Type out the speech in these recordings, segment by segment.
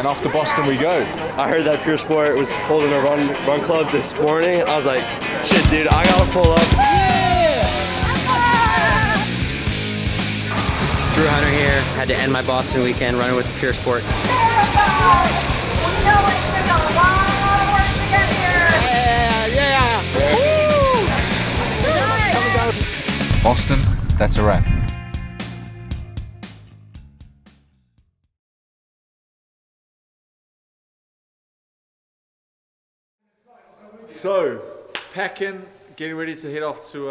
and off to Boston we go. I heard that Pure Sport was holding a run club this morning. I was like, shit, dude, I gotta pull up. Yeah! Drew Hunter here. Had to end my Boston weekend running with Pure Sport. Boston, that's a wrap. So, packing, getting ready to head off to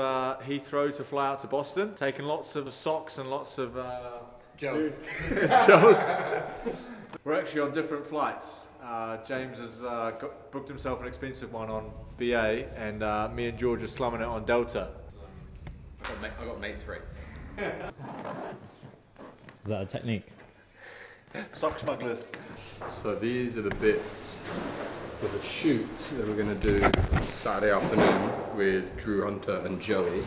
Heathrow to fly out to Boston. Taking lots of socks and lots of Gels. gels. We're actually on different flights. James has booked himself an expensive one on BA, and me and George are slumming it on Delta. I got mates rates. Is that a technique? Sock smugglers. So these are the bits for the shoot that we're going to do Saturday afternoon with Drew Hunter and Joey,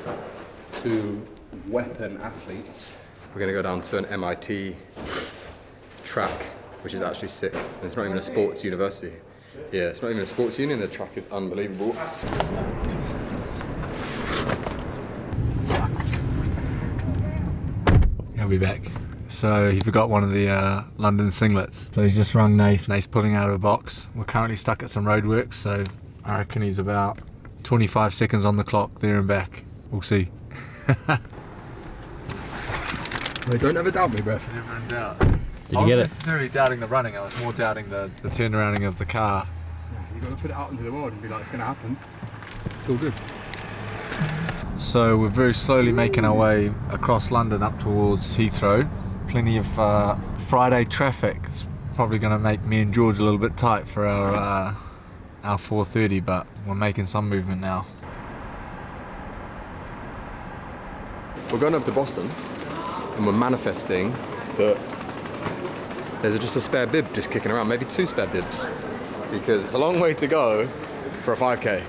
two weapon athletes. We're going to go down to an MIT track, which is actually sick. And it's not even a sports university. Yeah, it's not even a sports union. The track is unbelievable. He'll be back. So he forgot one of the London singlets. So he's just rung Nath. Nath's pulling out of a box. We're currently stuck at some roadworks, so I reckon he's about 25 seconds on the clock there and back. We'll see. Wait, don't ever doubt me, bro. Never in doubt. Did you get it? I wasn't necessarily doubting the running, I was more doubting the turnarounding of the car. You've got to put it out into the world and be like, it's going to happen. It's all good. So we're very slowly making our way across London up towards Heathrow. Plenty of Friday traffic. It's probably going to make me and George a little bit tight for our 4:30, but we're making some movement now. We're going up to Boston and we're manifesting that there's just a spare bib just kicking around, maybe two spare bibs, because it's a long way to go for a 5k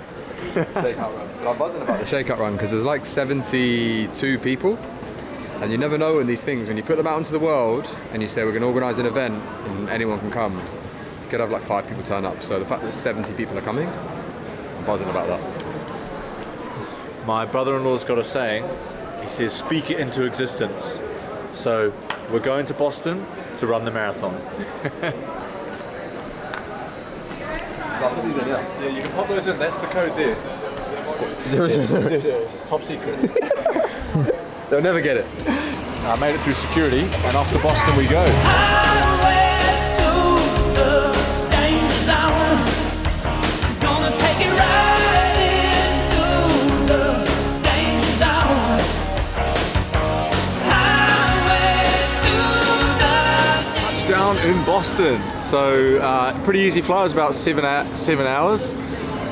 shakeout run. But I'm buzzing about the shakeout run because there's like 72 people, and you never know in these things, when you put them out into the world and you say we're going to organise an event and anyone can come, you could have like 5 people turn up. So the fact that 70 people are coming, I'm buzzing about that. My brother-in-law's got a saying. He says, speak it into existence. So we're going to Boston to run the marathon. Yeah, you can pop those in. That's the code there. 000. Top secret. They'll never get it. I made it through security, and off to Boston we go. Touchdown in Boston. So pretty easy flight. It was about 7 hours.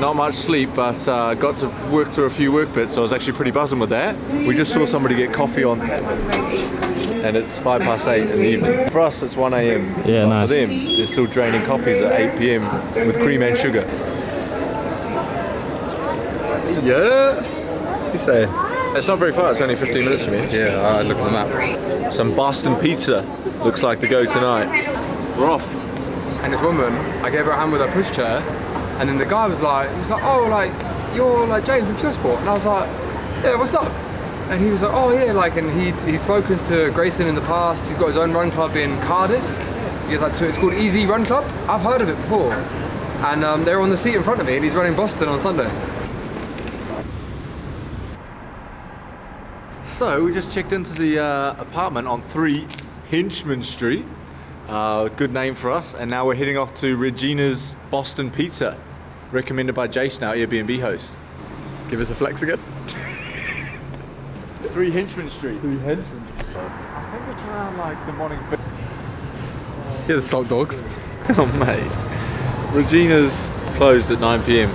Not much sleep, but got to work through a few work bits, so I was actually pretty buzzing with that. We just saw somebody get coffee on tap, and it's 8:05 in the evening. For us, it's 1 AM. Yeah, nice. For them, they're still draining coffees at 8 PM with cream and sugar. Yeah? You say? It's not very far, it's only 15 minutes from here. Yeah, I look at the map. Some Boston pizza looks like the go tonight. We're off. And this woman, I gave her a hand with her pushchair, and then the guy was like, oh, like, you're like James from Pure Sport. And I was like, yeah, what's up? And he was like, oh yeah, like, and he's spoken to Grayson in the past. He's got his own run club in Cardiff. He's like, it's called Easy Run Club. I've heard of it before. And they're on the seat in front of me, and he's running Boston on Sunday. So we just checked into the apartment on 3 Henchman Street. Good name for us. And now we're heading off to Regina's Boston Pizza, recommended by Jason, our Airbnb host. Give us a flex again. 3 Henchman Street. 3 Henchman Street. I think it's around like the morning. Yeah, the Salt Dogs. Oh mate. Regina's closed at 9 PM.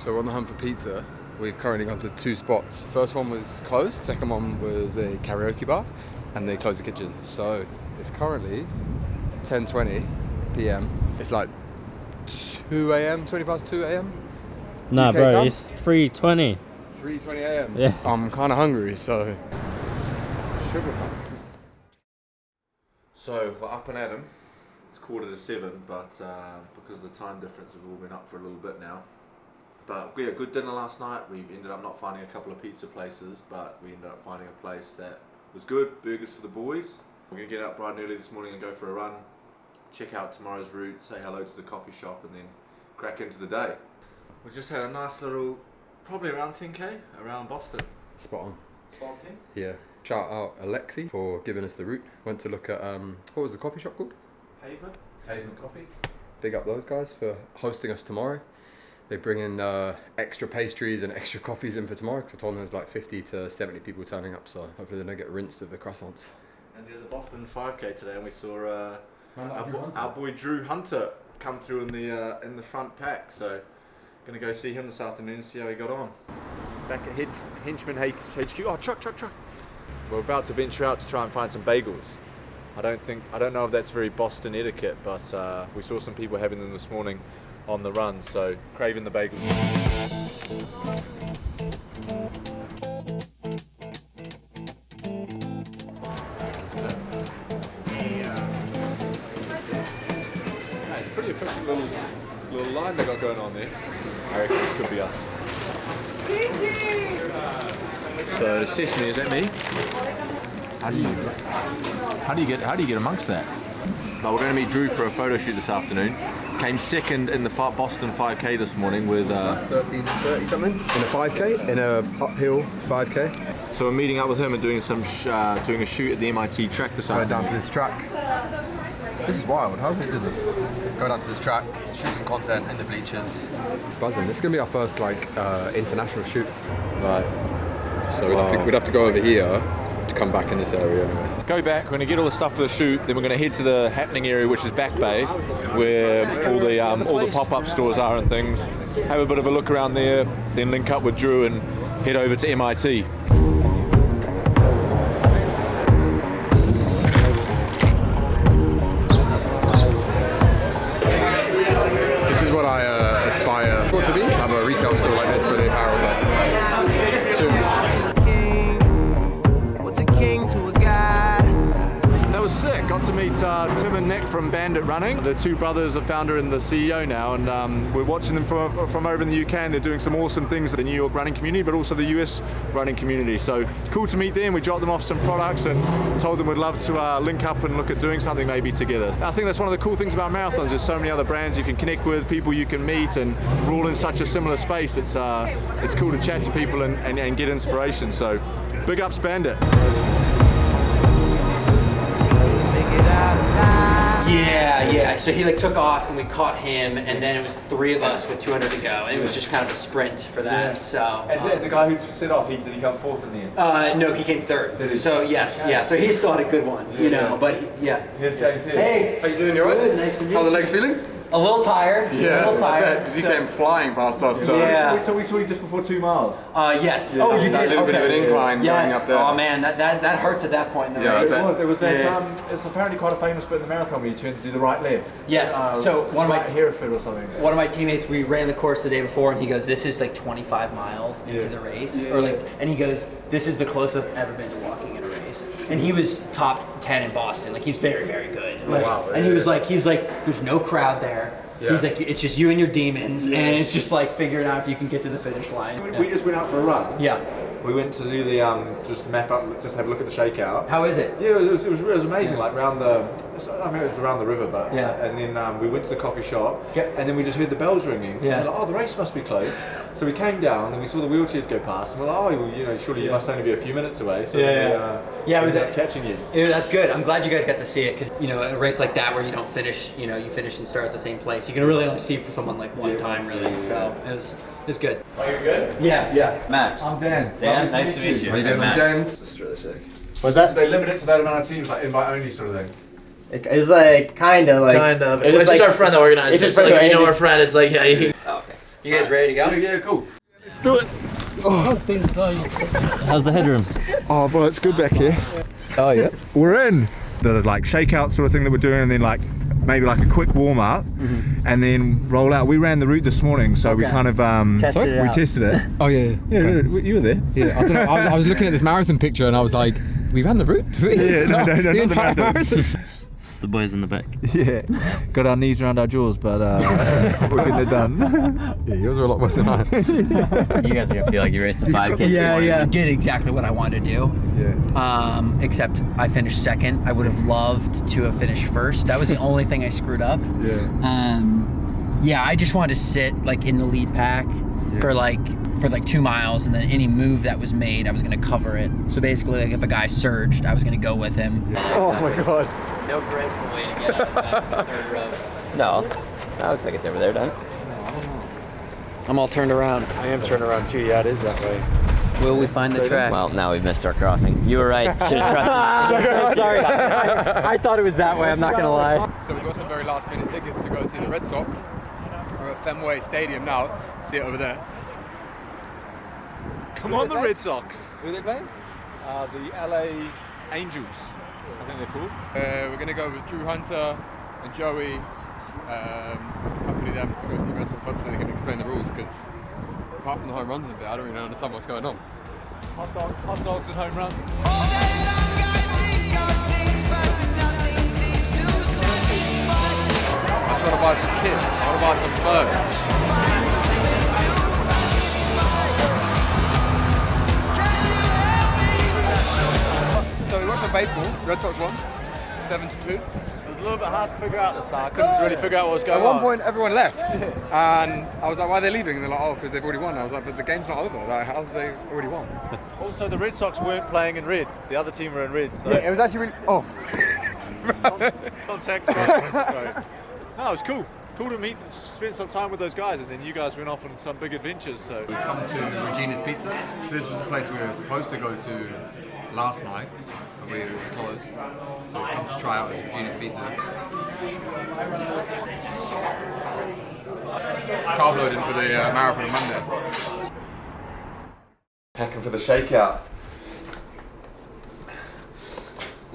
So we're on the hunt for pizza. We've currently gone to 2 spots. First one was closed, second one was a karaoke bar, and they closed the kitchen. So it's currently 10:20 PM. It's like 2 AM, 20 past 2 AM. Nah, UK bro, time? it's 3:20. 3:20 AM. Yeah. I'm kind of hungry, so. So we're up and at 'em. It's 7:15, but because of the time difference, we've all been up for a little bit now. But we had a good dinner last night. We ended up not finding a couple of pizza places, but we ended up finding a place that was good. Burgers for the boys. We're gonna get up bright and early this morning and go for a run, check out tomorrow's route, say hello to the coffee shop, and then crack into the day. We just had a nice little, probably around 10k around Boston. Spot on. 10? Yeah. Shout out Alexi for giving us the route. Went to look at what was the coffee shop called? Haven Coffee. Big up those guys for hosting us tomorrow. They bring in extra pastries and extra coffees in for tomorrow, because I told them there's like 50 to 70 people turning up, so hopefully they don't get rinsed of the croissants. And there's a Boston 5k today, and we saw our boy Drew Hunter come through in the front pack. So gonna go see him this afternoon and see how he got on. Back at Henchman HQ. Oh, truck. We're about to venture out to try and find some bagels. I don't know if that's very Boston etiquette, but we saw some people having them this morning on the run, so craving the bagels. It's pretty efficient little line they got going on there. I reckon this could be us. So Sesame, is that me? How do you get amongst that? But we're going to meet Drew for a photo shoot this afternoon. Came second in the Boston 5k this morning with 13:30 something in a 5k, in a uphill 5k. So we're meeting up with him and doing doing a shoot at the MIT track this Going afternoon. down to this track. This is wild. How did we do this? Go down to this track, shoot some content in the bleachers. Buzzing. This is gonna be our first like international shoot. Right. So we'd have to go over here to come back in this area anyway. Go back, we're going to get all the stuff for the shoot, then we're going to head to the happening area, which is Back Bay, where all the pop-up stores are and things. Have a bit of a look around there, then link up with Drew and head over to MIT. This is what I aspire to be, to have a retail store like this for the apparel, but soon. That was sick. Got to meet Tim and Nick from Bandit Running. The two brothers are founder and the CEO now, and we're watching them from over in the UK, and they're doing some awesome things in the New York running community, but also the US running community. So cool to meet them. We dropped them off some products and told them we'd love to link up and look at doing something maybe together. I think that's one of the cool things about marathons. There's so many other brands you can connect with, people you can meet, and we're all in such a similar space. It's cool to chat to people and get inspiration. So big ups Bandit. Yeah. So he like took off and we caught him, and then it was 3 of us with 200 to go, and it was just kind of a sprint for that. So. And the guy who set off, did he come fourth in the end? No, he came third. So yes, yeah. So he still had a good one, you know. But yeah. Here's James here. Hey. How you doing? You alright? Good, nice to meet you. How are the legs feeling? A little tired. Yeah, A little tired. because he came flying past us. So Yeah. So we saw you just before 2 miles. Yes. Oh, you that did. little bit of an incline Yes. going up there. Oh man, that hurts at that point in the Yeah, I race. bet. It was that. Yeah. It's apparently quite a famous bit in the marathon where you turn to do the right left. Yes. So one of my Hereford or something. One of my teammates, we ran the course the day before, and he goes, "This is like 25 miles into the race," or like, and he goes, "This is the closest I've ever been to walking in a race." And he was top 10 in Boston. Like he's very, very good. Like, wow. And he's like, there's no crowd there. Yeah. He's like, it's just you and your demons, and it's just like figuring out if you can get to the finish line. We just went out for a run. Yeah. We went to do the just to map up, just have a look at the shakeout. How is it? Yeah, it was amazing. Like around it was around the river, but Yeah. And then we went to the coffee shop, Yep. and then we just heard the bells ringing. Yeah. And we're like, oh, the race must be closed. So we came down and we saw the wheelchairs go past, and we're like, oh, well, you know, surely you must only be a few minutes away. So Yeah, it was ended up catching you. Yeah, that's good. I'm glad you guys got to see it, because you know, a race like that where you don't finish, you know, you finish and start at the same place. You can really only see someone like one time, really. So it was good. Are you good? Yeah. Max. I'm Dan. Dan, nice to meet you. How you doing, Max. James? This is really sick. Was that? They limit it to that amount of teams, like invite only sort of thing. It's like kind of. It's just our friend that organized. It's It's just like, you know Andy. our friend. It's like, yeah. Oh, okay. You guys ready to go? Yeah, cool. How's the headroom? Oh, well, it's good back here. Oh, yeah. We're in. The like shakeout sort of thing that we're doing, and then like maybe like a quick warm up, and then roll out. We ran the route this morning, so we Okay. kind of Tested it we out. tested it. Oh yeah. Yeah, you were there. Yeah, I don't know. I was looking at this marathon picture and I was like, we ran the route. Yeah, no, the not the entire marathon. marathon. the boys in the back. Yeah, got our knees around our jaws, but we're getting it done. Yeah, yours are a lot worse than mine. You guys are gonna feel like you raced the 5K. Yeah. Did exactly what I wanted to do. Yeah. Except I finished second. I would have loved to have finished first. That was the only thing I screwed up. Yeah. Yeah, I just wanted to sit like in the lead pack for like 2 miles, and then any move that was made, I was gonna cover it. So basically, like if a guy surged, I was gonna go with him. Oh my god. No graceful way to get out back in the third row. No, that looks like it's over there, doesn't it? I'm all turned around. I am turning around too. Yeah, it is that way. Will we find the track? Well, now we've missed our crossing. You were right. Should have trusted. Sorry, I thought it was that way. I'm not gonna lie. So we've got some very last minute tickets to go see the Red Sox. We're at Fenway Stadium now. See it over there. Come on, the Red Sox. Who are they playing? The LA Angels, I think they're called. We're going to go with Drew Hunter and Joey, accompany them to go see the Red Sox. Hopefully they can explain the rules, because apart from the home runs and bit, I don't really understand what's going on. Hot dogs and home runs. I just want to buy some kit. I want to buy some merch. So we watched some baseball. Red Sox won 7-2. It was a little bit hard to figure out at the start. I couldn't really figure out what was going At on. one point, everyone left, and I was like, "Why are they leaving?" And they're like, "Oh, because they've already won." I was like, "But the game's not over. Like, how's they already won?" Also, the Red Sox weren't playing in red. The other team were in red. So Yeah, it was actually really off. context. Right. No, it was cool. Cool to meet, spend some time with those guys, and then you guys went off on some big adventures. So We've come to Regina's Pizza. So this was the place we were supposed to go to last night, but it was closed. So we've come to try out Regina's Pizza. Carb loading for the marathon on Monday. Packing for the shakeout.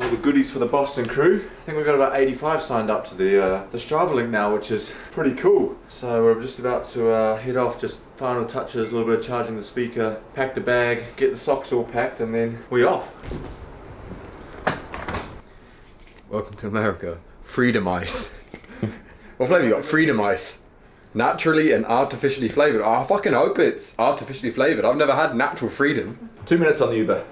All the goodies for the Boston crew. I think we've got about 85 signed up to the Strava link now, which is pretty cool. So we're just about to head off, just final touches, a little bit of charging the speaker, pack the bag, get the socks all packed, and then we're off. Welcome to America. Freedom Ice. What flavour you got? Freedom Ice. Naturally and artificially flavoured. I fucking hope it's artificially flavoured. I've never had natural freedom. 2 minutes on the Uber.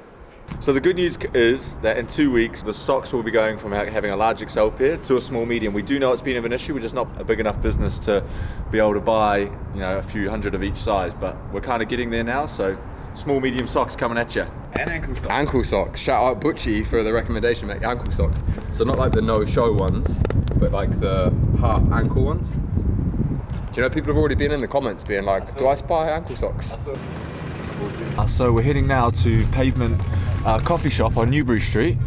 So the good news is that in 2 weeks, the socks will be going from having a large XL pair to a small medium. We do know it's been an issue. We're just not a big enough business to be able to buy, you know, a few hundred of each size, but we're kind of getting there now. So small, medium socks coming at you. And ankle socks. Ankle socks. Shout out Butchie for the recommendation, mate. Ankle socks. So not like the no-show ones, but like the half ankle ones. Do you know people have already been in the comments being like, do I spy ankle socks? So we're heading now to Pavement Coffee Shop on Newbury Street,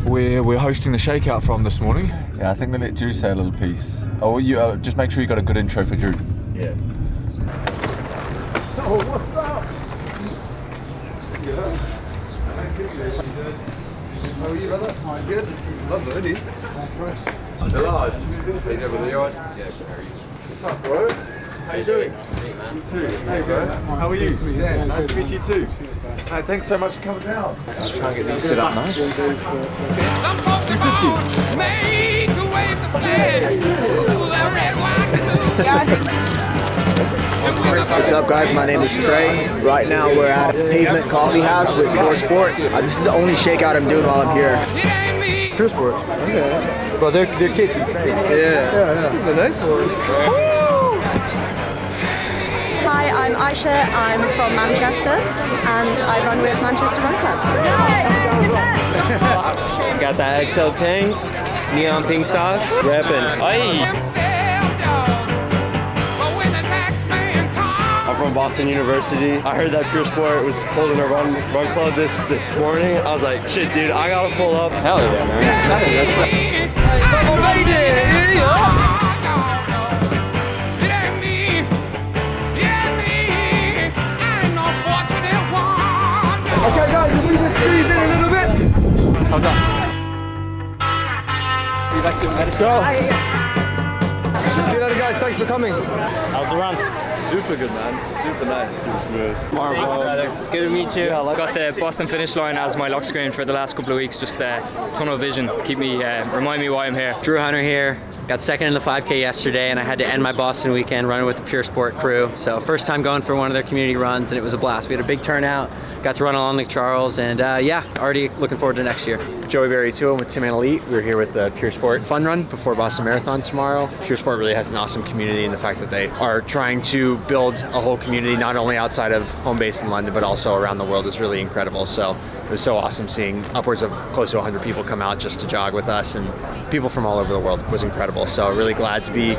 where we're hosting the shakeout from this morning. Yeah, I think we'll let Drew say a little piece. Oh, you just make sure you got a good intro for Drew. yeah. Oh, what's up? Yeah. How are you, brother? I'm good. Love the hoodie. The large. They go with the yard. Yeah, very. What's up, bro? How you doing? You too. Hey, bro. How are you? Yeah, nice to meet you too. Hey, thanks so much for coming down. Let's try and get these set up nice. Some folks are born made to wave the flag. Ooh, the red, white, and blue. What's up, guys? My name is Trey. Right now, we're at Pavement Coffee House with Pure Sport. This is the only shakeout I'm doing while I'm here. It ain't me. Pure Sport. Okay. Well, their kids insane. Yeah. This is a nice one. Hi, I'm Aisha. I'm from Manchester, and I run with Manchester Run Club. Got that XL tank, neon pink sauce, reppin'. Aye. I'm from Boston University. I heard that Pure Sport was holding a run club this morning. I was like, shit, dude, I gotta pull up. Hell yeah, man. Okay, guys, we just squeeze in a little bit. How's that? Be back to it. Let's go. See you later, guys. Thanks for coming. How's the run? Super good, man. Super nice. Super smooth. Good to meet you. I got the Boston finish line as my lock screen for the last couple of weeks. Just tunnel vision. Remind me why I'm here. Drew Hunter here. Got second in the 5K yesterday, and I had to end my Boston weekend running with the Pure Sport crew. So first time going for one of their community runs, and it was a blast. We had a big turnout. Got to run along Lake Charles, and yeah, already looking forward to next year. Joey Berry too. I'm with Tim and Elite. We're here with the Pure Sport Fun Run before Boston Marathon tomorrow. Pure Sport really has an awesome community in the fact that they are trying to build a whole community, not only outside of home base in London, but also around the world. Is really incredible. So it was so awesome seeing upwards of close to 100 people come out just to jog with us, and people from all over the world. It was incredible. So really glad to be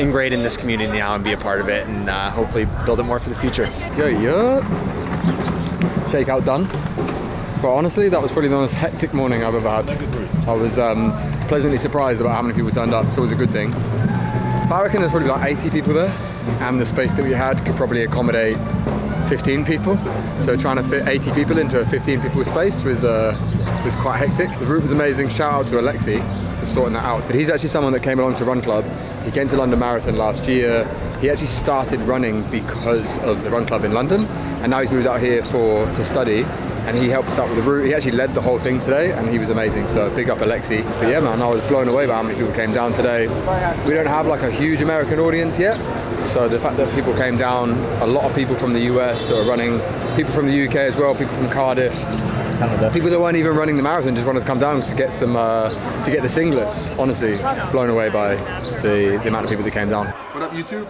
ingrained in this community now and be a part of it, and hopefully build it more for the future. Shakeout done. But honestly, that was probably the most hectic morning I've ever had. I was pleasantly surprised about how many people turned up, so it was a good thing. But I reckon there's probably like 80 people there, and the space that we had could probably accommodate 15 people. So trying to fit 80 people into a 15 people space was quite hectic. The route was amazing. Shout out to Alexi for sorting that out. But he's actually someone that came along to Run Club. He came to London Marathon last year. He actually started running because of the Run Club in London, and now he's moved out here to study, and he helped us out with the route. He actually led the whole thing today, and he was amazing, so big up Alexi. But yeah, man, I was blown away by how many people came down today. We don't have like a huge American audience yet, so the fact that people came down, a lot of people from the US who are running, people from the UK as well, people from Cardiff, Canada. People that weren't even running the marathon just wanted to come down to get some to get the singlets. Honestly, blown away by the amount of people that came down. What up, YouTube?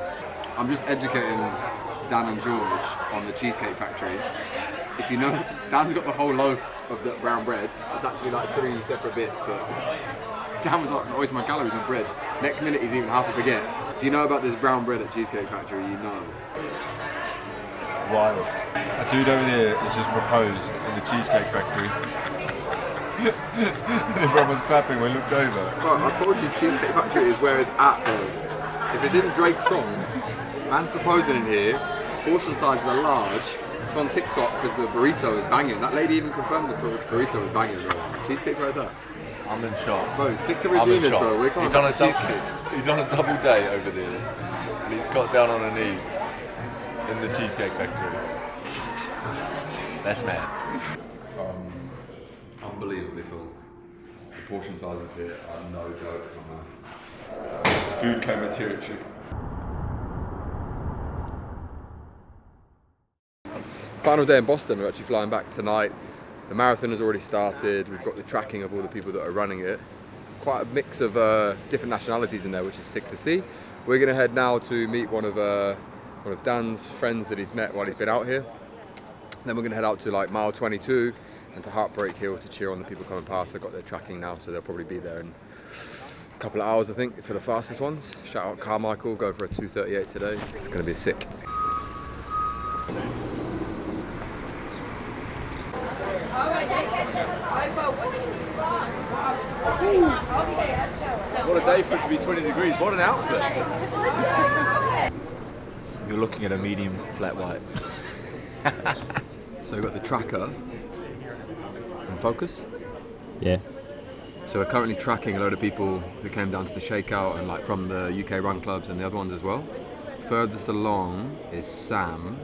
I'm just educating Dan and George on the Cheesecake Factory. If you know, Dan's got the whole loaf of the brown bread. It's actually like 3 separate bits, but Dan was like, always my calories on bread. Next minute he's eating half a baguette. If you know about this brown bread at Cheesecake Factory, you know. Wild. A dude over there has just proposed in the Cheesecake Factory. Everyone was clapping when we looked over. Bro, I told you Cheesecake Factory is where it's at though. If it's in Drake's song, man's proposing in here, portion sizes are large. It's on TikTok because the burrito is banging. That lady even confirmed the burrito is banging, bro. Cheesecake's where it's at. I'm in shock. Bro, stick to Regina's, bro. We're He's on a cheesecake. He's on a double date over there. And he's got down on her knees in the Cheesecake Factory. That's mad. Unbelievably full. The portion sizes here are no joke. Food coma territory. Final day in Boston. We're actually flying back tonight. The marathon has already started. We've got the tracking of all the people that are running it. Quite a mix of different nationalities in there, which is sick to see. We're going to head now to meet one of Dan's friends that he's met while he's been out here. Then we're going to head out to like mile 22 and to Heartbreak Hill to cheer on the people coming past. They've got their tracking now, so they'll probably be there in a couple of hours, I think, for the fastest ones. Shout out Carmichael, go for a 2:38 today. It's going to be sick. What a day for it to be 20 degrees. What an outfit. You're looking at a medium flat white. So we've got the tracker in focus. Yeah. So we're currently tracking a load of people who came down to the shakeout and like from the UK run clubs and the other ones as well. Furthest along is Sam.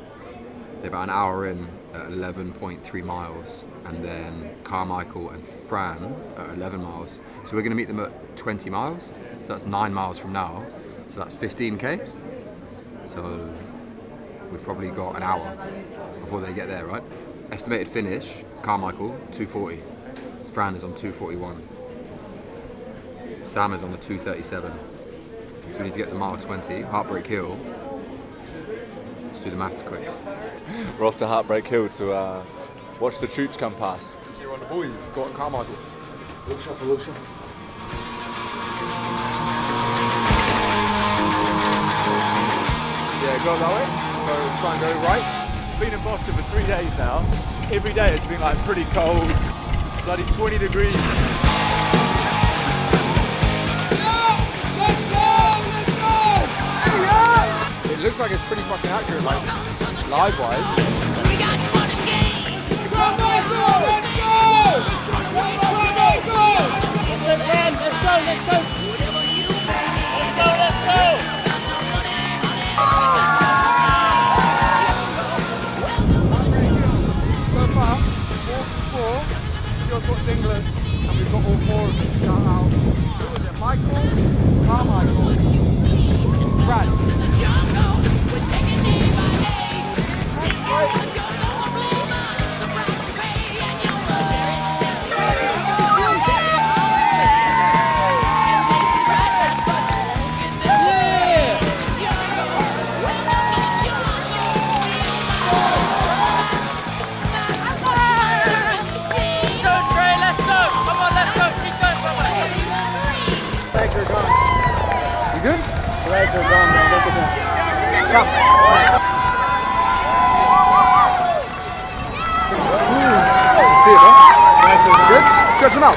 They're about an hour in at 11.3 miles, and then Carmichael and Fran at 11 miles. So we're going to meet them at 20 miles. So that's 9 miles from now. So that's 15k. So we've probably got an hour before they get there, right? Estimated finish, Carmichael 2:40. Fran is on 2:41. Sam is on the 2:37. So we need to get to mile 20, Heartbreak Hill. Let's do the maths quick. We're off to Heartbreak Hill to watch the troops come past. Cheer on the boys, Scott and Carmichael. Little shuffle, little shuffle. Yeah, go that way. So try and go right. Been in Boston for 3 days now. Every day it's been like pretty cold, bloody 20 degrees. It looks like it's pretty fucking accurate, like live-wise. Let's go! You good? The legs are gone, man. Look at them. Come. See it, huh? Good? Stretch them out.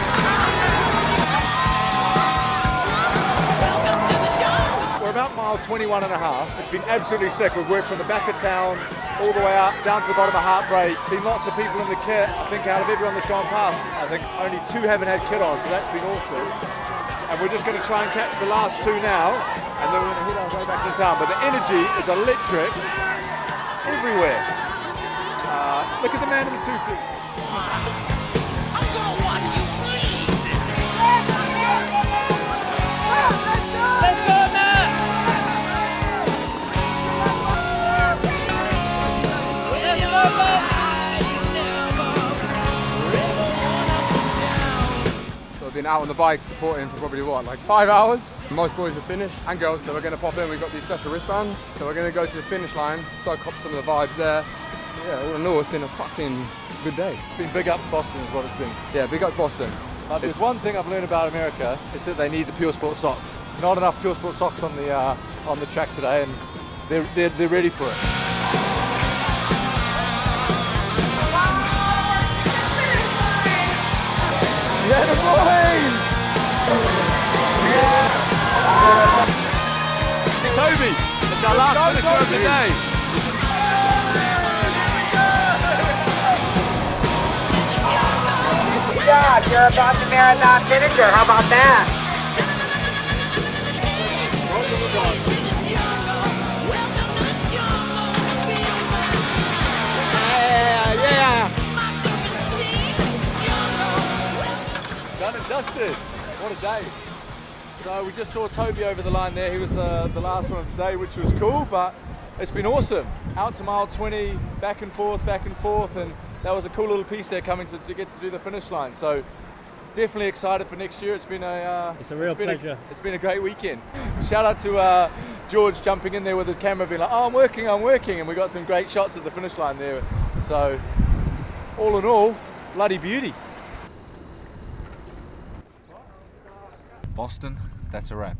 We're about mile 21 and a half. It's been absolutely sick. We've worked from the back of town all the way up, down to the bottom of Heartbreak. Seen lots of people in the kit. I think out of everyone that's gone past, I think only 2 haven't had kit on, so that's been awesome. And we're just going to try and catch the last 2 now, and then we're going to hit our way back to town. But the energy is electric everywhere. Look at the man in the tutu. Been out on the bike supporting for probably what, like 5 hours. Most boys have finished, and girls, so we're going to pop in. We've got these special wristbands, so we're going to go to the finish line, so cop some of the vibes there. Yeah, all in all, it's been a fucking good day. It's been big up Boston is what it's been. Yeah, big up Boston. But there's one thing I've learned about America, is that they need the Pure Sport socks. Not enough Pure Sport socks on the track today, and they're ready for it. Yeah, the boys! Toby, it's our last finisher of the day. Yeah, you're a Boston Marathon finisher. How about that? Yeah. Done and dusted. What a day. So we just saw Toby over the line there. He was the last one of the day, which was cool, but it's been awesome. Out to mile 20, back and forth, and that was a cool little piece there coming to get to do the finish line. So definitely excited for next year. It's been a real pleasure. It's been a great weekend. Shout out to George jumping in there with his camera, being like, "Oh, I'm working," and we got some great shots at the finish line there. So all in all, bloody beauty. Boston, that's a wrap.